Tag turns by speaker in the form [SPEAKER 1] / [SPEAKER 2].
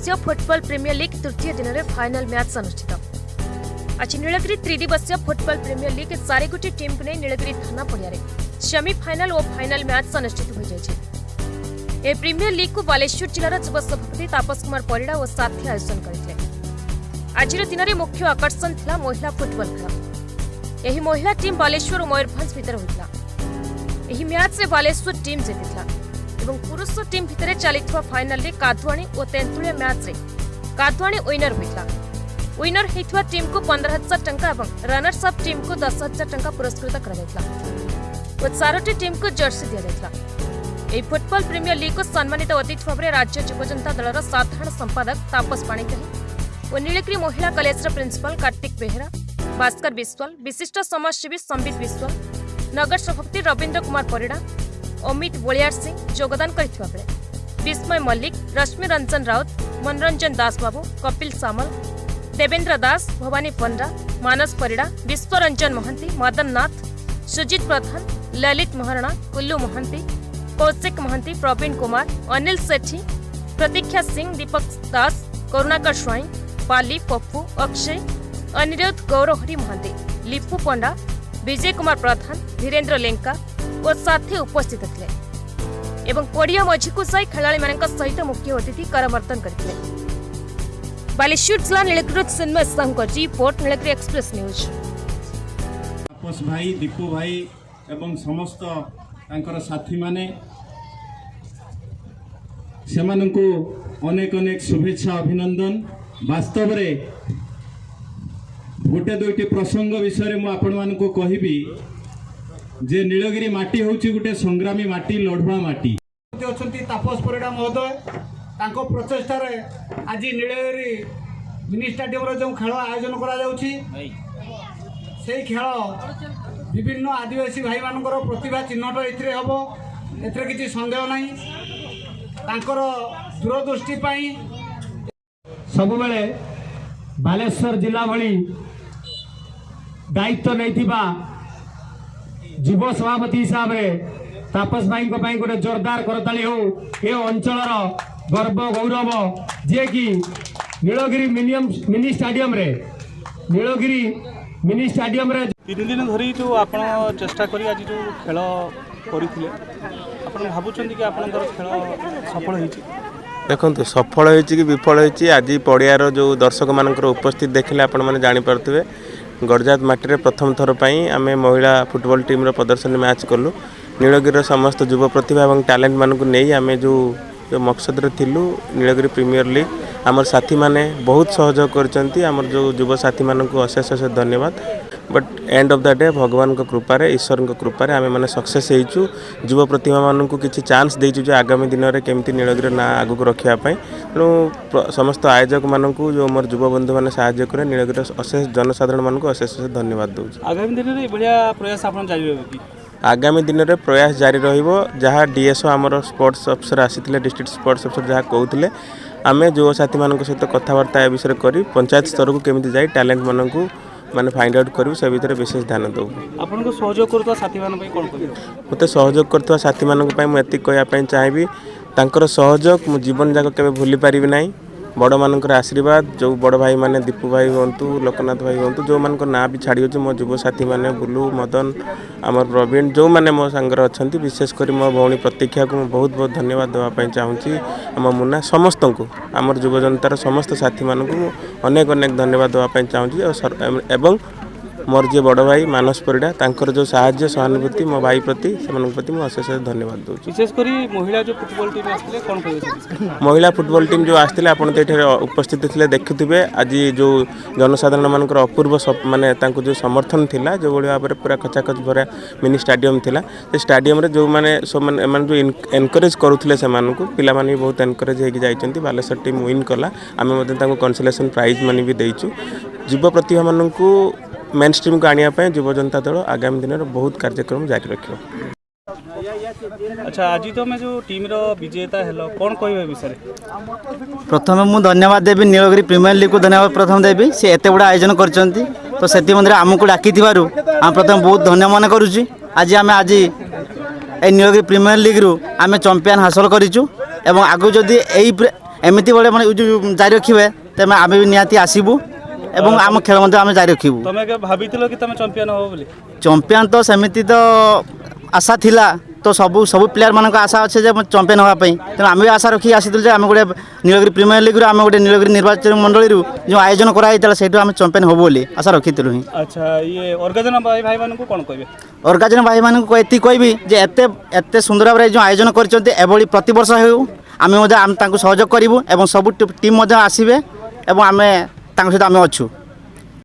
[SPEAKER 1] दिवसीय football premier league तृतीय दिन में फाइनल मैच अनुष्ठित। आज नीलगिरी त्रिदिवसीय फुटबॉल प्रीमियर लीग 4 गोटी टीम को नहीं नीलगिरी थाना पड़िया सेमिफाइनाल और फाइनल मैच अनुष्ठित हो जाए। प्रीमियर लीग को बालेश्वर जिलार युवा सभापति तापस कुमार परिड़ा और साथी आयोजन करते। आज दिन में मुख्य आकर्षण था महिला फुटबॉल खेल। यह महिला टीम बालेश्वर और मयूरभंज भितर होता। यह मैच में बालेश्वर टीम जीति एवं पुरुष टीम भितर चलता फाइनाल रे कादुआणी और तेंतुलिया मैच रे कादुआणी विनर होता। विनर होता टीम को 15,000 टंका और रनर्स अप टीम को 10,000 टंका पुरस्कृत कर 4टी टीम को जर्सी दि जाता। यह फुटबॉल प्रीमियर लीग को सम्मानित अतिथि भाव में राज्य युवा जनता दलर साधारण संपादक तापस पाणिग्राही और नीलगिरी महिला कॉलेज प्रिंसिपल कार्तिक बेहेरा, भास्कर विश्वाल, विशिष्ट समाजसेवी संबित विश्वाल, नगर सभापति रविंद्र कुमार परिड़ा, अमित बलियार सिंह योगदान करथिबा बेले विस्मय मल्लिक, रश्मि रंजन राउत, मनोरंजन दास बाबू, कपिल सामल, देवेंद्र दास, भवानी पंडा, मानस परिड़ा, विश्वरंजन महंती, मदन नाथ, सुजित प्रधान, ललित महारणा, कुल्लू महंती, कौशिक महंती, प्रवीण कुमार, अनिल सेठी, प्रतीक्षा सिंह, दीपक दास, करुणाकर स्वाई, पाली, पप्पू, अक्षय, अनिरुद्ध, गौरहरी महंती, लिपु पंडा, विजय कुमार प्रधान, धीरेन्द्र लेंका और साथी उपस्थित थे एवं पड़िया मझी को जाई खेलाड़ी मान सहित मुख्य अतिथि करमर्दन करते। बालेश्वर जिला Nilgiri Chinmay Sahoo report, Nilgiri express news.
[SPEAKER 2] Tapas भाई, दीपू भाई एवं समस्त तांकर साथी माने सेमानंकु अनेक अनेक शुभेच्छा अभिनंदन। वास्तव रे गोटे दुईटी प्रसंग विषय में आपण मानकु कहिबी जे नीलगिरी माटी होची गोटे संग्रामी माटी, लढ़ुआ माटी।
[SPEAKER 3] अछंती तापस परिड़ा महोदय तांको प्रचेष्टा रे आज नीलगिरी मिनी स्टेडियम रे जो खेल आयोजन करा जाउची सेही खेल विभिन्न आदिवासी भाई मानकर प्रतिभा चिन्हट एथिरे हबो, एथिरे किछि संदेह नाही। तांकर दूरदृष्टि पाई सब बेले बालेश्वर जिला भली दायित्व नैथिबा युवा सभापति हिसाब से तापस भाई गोटे जोरदार करताली हो। ये अंचल गर्व गौरव जे कि नीलगिरी मिनी स्टेडियम रे नीलगिरी मिनी स्टेडियम रे
[SPEAKER 4] 3 दिन धरी जो आपण चेष्टा करी आज जो खेल करथिले आपण भाबुचंदी कि आपनकर खेल सफल होईची?
[SPEAKER 5] देखो सफल होईची कि विफल होईची आज पड़ियार जो दर्शक मानकर उपस्थित देखिले आपण माने जानि परथिबे। गड़जात माटी रे प्रथम थर पई आमे महिला फुटबॉल टीम रो प्रदर्शन मैच कलु। नीलगिरी समस्त युवा प्रतिभा और टैलेंट मानक नहीं आमे जो मकसद रे थिलु नीलगिरी प्रीमियर लीग आमर साथी माने बहुत सहयोग करचंती। आमर जो युवा साथी मानक अशेष अशेष धन्यवाद। But end of the day भगवान को कृपा रे, ईश्वर को कृपा रे आमे माने सक्सेस हेइचु। युवा प्रतिभा मानक किछि चांस देइचु जे आगामी दिन रे केमती नीलगिरी ना आगु को रखिया पई। तेणु समस्त आयोजक मानक जो मोर युवा बंधु माने सहायता करे नीलगिरी अशेष जनसाधारण मानक अशेष अशेष धन्यवाद दूची।
[SPEAKER 4] आगामी दिन रे बढ़िया प्रयास आपण जारी रहबो कि?
[SPEAKER 5] आगामी दिन में प्रयास जारी रहिबो। जहाँ डीएसओ आमर स्पोर्ट्स अफसर आसीथिले, डिस्ट्रिक्ट स्पोर्ट्स अफसर जहाँ कहते आमे जो साथी मान सहित कथबार्ता ए विषय करी पंचायत स्तर को केमिति जाई टैलेंट मानक माने फाइंड आउट करू से भितर विशेष ध्यान दो।
[SPEAKER 4] आपन को सहयोग करतो साथी मान पई कोन करियो?
[SPEAKER 5] मते सहयोग करतो साथी मान पई म एति कहया पई चाहेबी तांकर सहयोग मु जीवन जाक केबे भूली परिबि नाही। बड़ मानकर आशीर्वाद जो बड़ भाई माने दीपू भाई हूँ, लोकनाथ भाई हूँ, जो मान ना भी छाड़ी हो मो युव साथी मैंने बुलू, मदन, आमर प्रवीण जो मैंने मो सांगर अच्छा विशेषकर मो भौणी प्रतीक्षा को बहुत बहुत धन्यवाद देवाई चाहूँगी। आम मुना समस्त को आमर युव जनतार समस्त साथी मानक अनेक अनेक धन्यवाद देवाई चाहूँगी। एवं मोर जे बड़ भाई मानस परिड़ा तांकर जो साहाय्य सहानुभूति मो भाई प्रति सेमान प्रति मो अशेष धन्यवाद दूँ।
[SPEAKER 4] विशेषकर महिला जो फुटबॉल टीम आसले कोन कहबे?
[SPEAKER 5] महिला फुटबॉल टीम जो आसते आपन तो ये उपस्थित थे देखुवे। आज जो जनसाधारण मानकर अपूर्व माने तांको जो समर्थन थिला जो भाई भाव पूरा खचाखच भरा मिनी स्टेडियम थिला। से स्टेडियम रे जो माने सब माने जो एनकरेज करुथिले से मानकु पिला माने भी बहुत एनकरेज होगी जाइछंती। बालेश्वर टीम विन कला, आमे मते तांको कंसोलेशन प्राइज माने भी देइछु। युवा प्रतिभा मानकु मेन स्ट्रीम को आनिया पे युवा जनता दल आगामी दिन में बहुत कार्यक्रम जारी रखियो।
[SPEAKER 4] अच्छा, आज तो मैं जो टीम रो विजेता हेलो कोन कहबे विषय?
[SPEAKER 6] प्रथम मु धन्यवाद देबी नीलगिरी प्रीमियर लीग को धन्यवाद प्रथम देबी। से एते बड़ा आयोजन करचंती तो सेति मंदिर आमको डाकी थिबारु हम प्रथम बहुत धन्यवाद मन करूची। आज ए नीलगिरी प्रीमियर लीग रु आमे चैंपियन हासिल करिचु एवं आगु जदी ଏମିତି ବେଳେ ମାନେ ଜାରି ରଖିବେ ତେବେ ଆମେ ବି ନିହାତି ଆସିବୁ ଏବଂ ଆମ ଖେଳ ମଧ୍ୟ ଆମେ ଜାରି ରଖିବୁ।
[SPEAKER 4] ତମେ କେବେ ଭାବିଥିଲ କି ତମେ ଚମ୍ପିଆନ ହବ ବୋଲି?
[SPEAKER 6] ଚମ୍ପିଆନ୍ ତ ସେମିତି ତ ଆଶା ଥିଲା, ତ ସବୁ ପ୍ଲେୟାରମାନଙ୍କ ଆଶା ଅଛି ଯେ ଚମ୍ପିଆନ୍ ହେବା ପାଇଁ। ତେଣୁ ଆମେ ବି ଆଶା ରଖି ଆସିଥିଲୁ ଯେ ଆମେ ଗୋଟେ ନୀଳଗିରି ପ୍ରିମିୟର ଲିଗ୍ରୁ ଆମେ ଗୋଟେ ନୀଳଗିରି ନିର୍ବାଚନ ମଣ୍ଡଳୀରୁ ଯେଉଁ ଆୟୋଜନ କରାଯାଇଥିଲା ସେଇଠୁ ଆମେ ଚମ୍ପିଆନ୍ ହବୁ ବୋଲି ଆଶା ରଖିଥିଲୁ ହିଁ।
[SPEAKER 4] ଆଚ୍ଛା, ଇଏ ଅର୍ଗାଜନ ଭାଇମାନଙ୍କୁ କ'ଣ କହିବେ?
[SPEAKER 6] ଅର୍ଗାଜନ ଭାଇମାନଙ୍କୁ ଏତିକି କହିବି ଯେ ଏତେ ସୁନ୍ଦର ଭାବରେ ଯେଉଁ ଆୟୋଜନ କରିଛନ୍ତି ଏଭଳି ପ୍ରତିବର୍ଷ ହେଉ, ଆମେ ମଧ୍ୟ ତାଙ୍କୁ ସହଯୋଗ କରିବୁ ଏବଂ ସବୁ ଟିମ୍ ମଧ୍ୟ ଆସିବେ ଏବଂ ଆମେ ତାଙ୍କ ସହିତ ଆମେ ଅଛୁ।